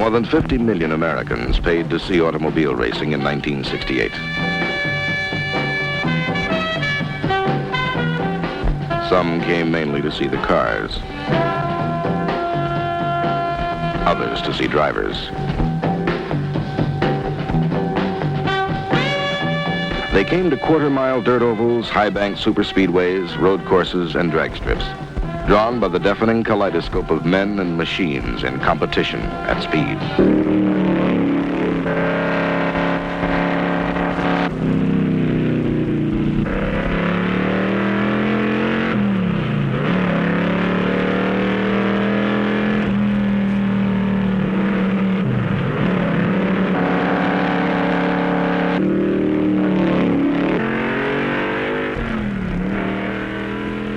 More than 50 million Americans paid to see automobile racing in 1968. Some came mainly to see the cars. Others to see drivers. They came to quarter-mile dirt ovals, high-bank superspeedways, road courses, and drag strips, drawn by the deafening kaleidoscope of men and machines in competition at speed.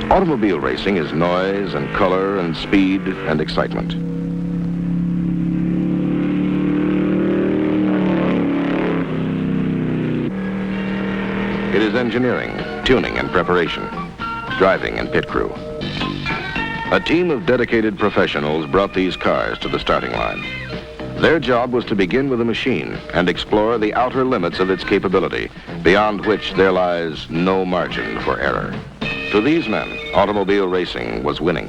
Automobile racing is noise and color and speed and excitement. It is engineering, tuning and preparation, driving and pit crew. A team of dedicated professionals brought these cars to the starting line. Their job was to begin with a machine and explore the outer limits of its capability, beyond which there lies no margin for error. To these men, automobile racing was winning.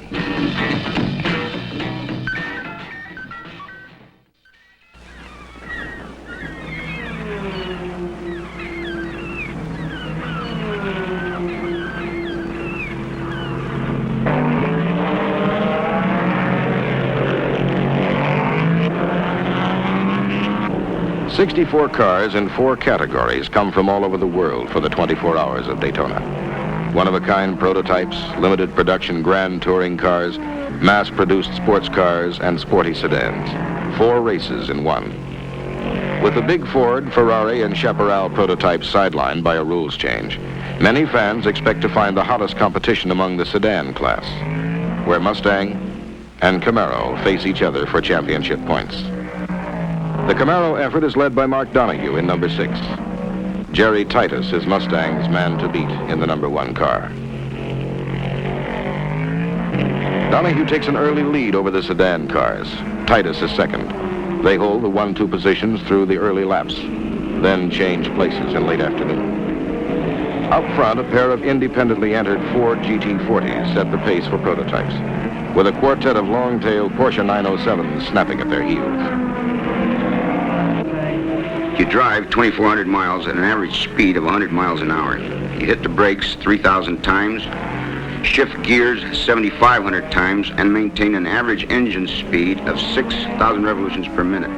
"64 cars in 4 categories come from all over the world for the 24 hours of Daytona. One-of-a-kind prototypes, limited production grand touring cars, mass-produced sports cars, and sporty sedans. 4 races in one. With the big Ford, Ferrari, and Chaparral prototypes sidelined by a rules change, many fans expect to find the hottest competition among the sedan class, where Mustang and Camaro face each other for championship points. The Camaro effort is led by Mark Donohue in number 6. Jerry Titus is Mustang's man to beat in the number 1 car. Donohue takes an early lead over the sedan cars. Titus is second. They hold the 1-2 positions through the early laps, then change places in late afternoon. Up front, a pair of independently entered Ford GT40s set the pace for prototypes, with a quartet of long-tailed Porsche 907s snapping at their heels. You drive 2,400 miles at an average speed of 100 miles an hour. You hit the brakes 3,000 times, shift gears 7,500 times, and maintain an average engine speed of 6,000 revolutions per minute.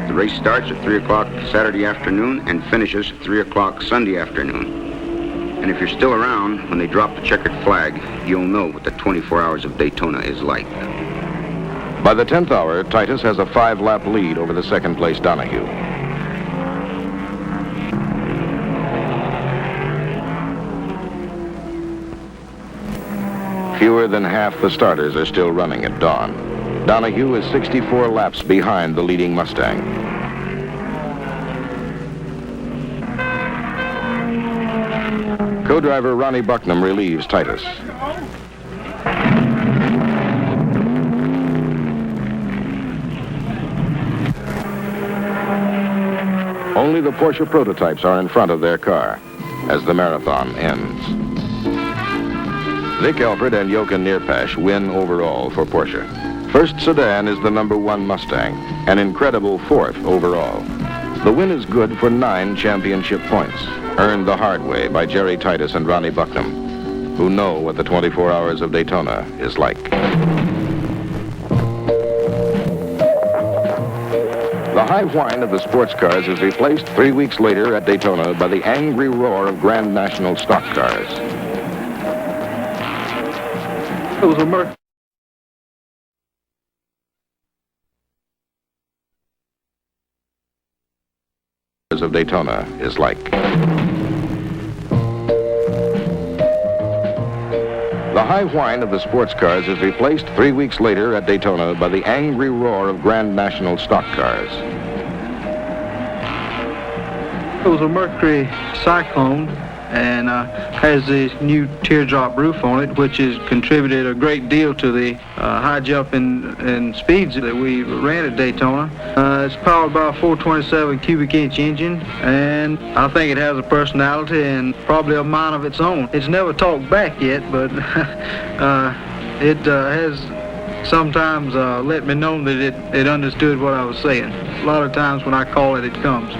The race starts at 3 o'clock Saturday afternoon and finishes at 3 o'clock Sunday afternoon. And if you're still around when they drop the checkered flag, you'll know what the 24 hours of Daytona is like. By the 10th hour, Titus has a 5-lap lead over the second-place Donohue. Fewer than half the starters are still running at dawn. Donohue is 64 laps behind the leading Mustang. Co-driver Ronnie Bucknam relieves Titus. Only the Porsche prototypes are in front of their car as the marathon ends. Vic Elford and Jochen Neerpasch win overall for Porsche. First sedan is the number 1 Mustang, an incredible 4th overall. The win is good for 9 championship points, earned the hard way by Jerry Titus and Ronnie Bucknam, who know what the 24 hours of Daytona is like. The high whine of the sports cars is replaced 3 weeks later at Daytona by the angry roar of Grand National stock cars. It was a murder. Of Daytona is like. The high whine of the sports cars is replaced 3 weeks later at Daytona by the angry roar of Grand National stock cars. It was a Mercury cyclone, and has the new teardrop roof on it, which has contributed a great deal to the high jump in speeds that we ran at Daytona. It's powered by a 427 cubic inch engine, and I think it has a personality and probably a mind of its own. It's never talked back yet, but it has sometimes let me know that it understood what I was saying. A lot of times when I call it, it comes.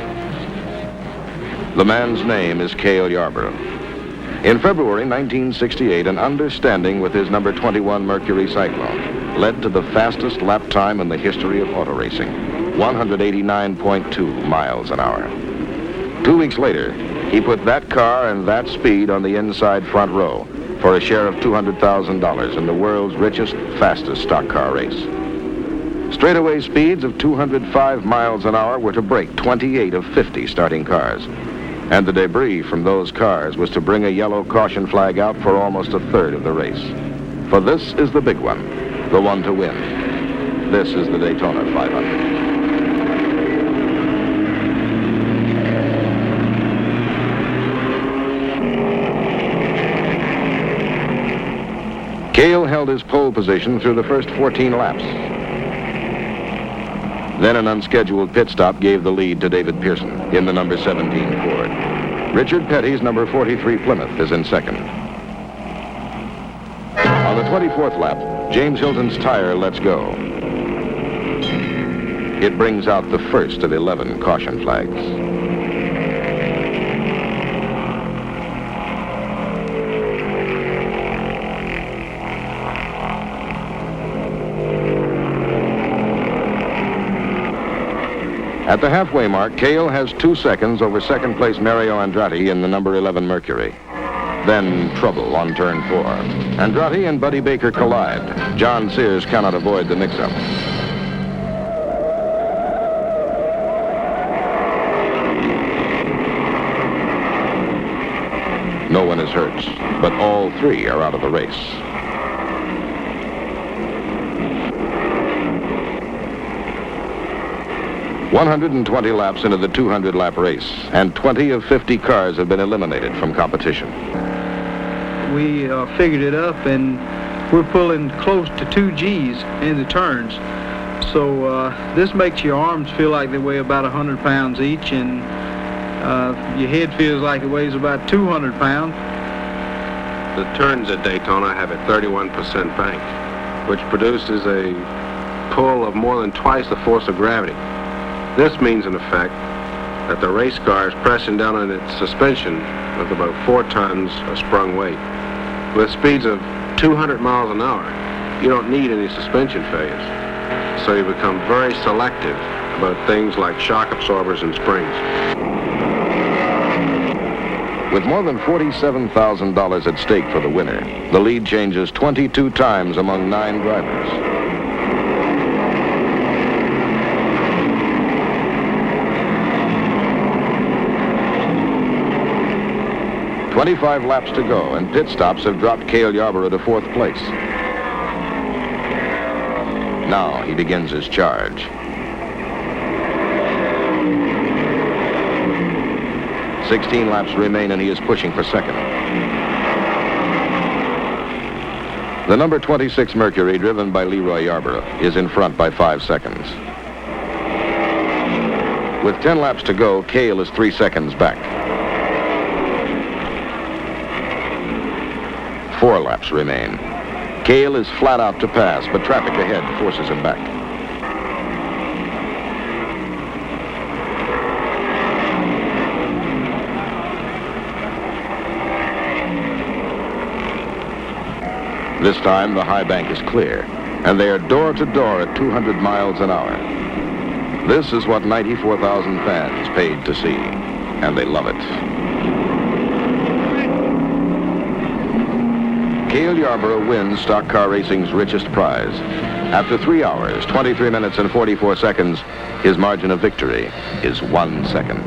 The man's name is Cale Yarborough. In February 1968, an understanding with his number 21 Mercury Cyclone led to the fastest lap time in the history of auto racing, 189.2 miles an hour. 2 weeks later, he put that car and that speed on the inside front row for a share of $200,000 in the world's richest, fastest stock car race. Straightaway speeds of 205 miles an hour were to break 28 of 50 starting cars. And the debris from those cars was to bring a yellow caution flag out for almost a third of the race. For this is the big one, the one to win. This is the Daytona 500. Cale held his pole position through the first 14 laps. Then an unscheduled pit stop gave the lead to David Pearson in the number 17 Ford. Richard Petty's number 43 Plymouth is in second. On the 24th lap, James Hilton's tire lets go. It brings out the first of 11 caution flags. At the halfway mark, Cale has 2 seconds over second-place Mario Andretti in the number 11 Mercury. Then trouble on turn 4. Andretti and Buddy Baker collide. John Sears cannot avoid the mix-up. No one is hurt, but all 3 are out of the race. "120 laps into the 200-lap race, and 20 of 50 cars have been eliminated from competition." We figured it up, and we're pulling close to 2 Gs in the turns. So this makes your arms feel like they weigh about 100 pounds each, and your head feels like it weighs about 200 pounds. The turns at Daytona have a 31% bank, which produces a pull of more than twice the force of gravity. This means, in effect, that the race car is pressing down on its suspension with about 4 tons of sprung weight. With speeds of 200 miles an hour, you don't need any suspension failures. So you become very selective about things like shock absorbers and springs. With more than $47,000 at stake for the winner, the lead changes 22 times among 9 drivers. "25 laps to go, and pit stops have dropped Cale Yarborough to 4th place. Now he begins his charge. "16 laps remain, and he is pushing for second. The number 26 Mercury, driven by Leroy Yarborough, is in front by 5 seconds. With 10 laps to go, Cale is 3 seconds back. 4 laps remain. Cale is flat out to pass, but traffic ahead forces him back. This time, the high bank is clear, and they are door to door at 200 miles an hour. This is what 94,000 fans paid to see, and they love it. Cale Yarborough wins stock car racing's richest prize. After 3 hours, 23 minutes and 44 seconds, his margin of victory is 1 second.